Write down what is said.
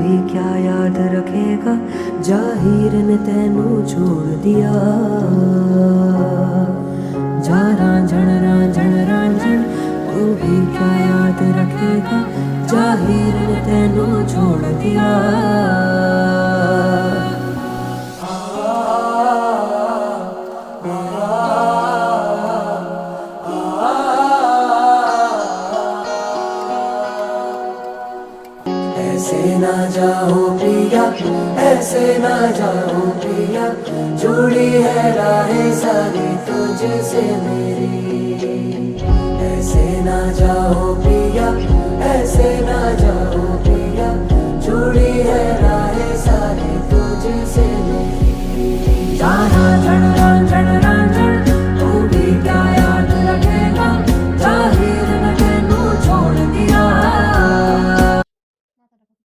भी क्या याद रखेगा, जाहिर ने तेनू छोड़ दिया। जा रांझण रांझण रांझण, तू भी क्या याद रखेगा, जाहिर ने तेनू छोड़ दिया। ऐसे ना जाओ प्रिया, ऐसे ना जाओ प्रिया, जुड़ी है राहें सारी तुझसे मेरी। ऐसे ना जाओ प्रिया, ऐसे ना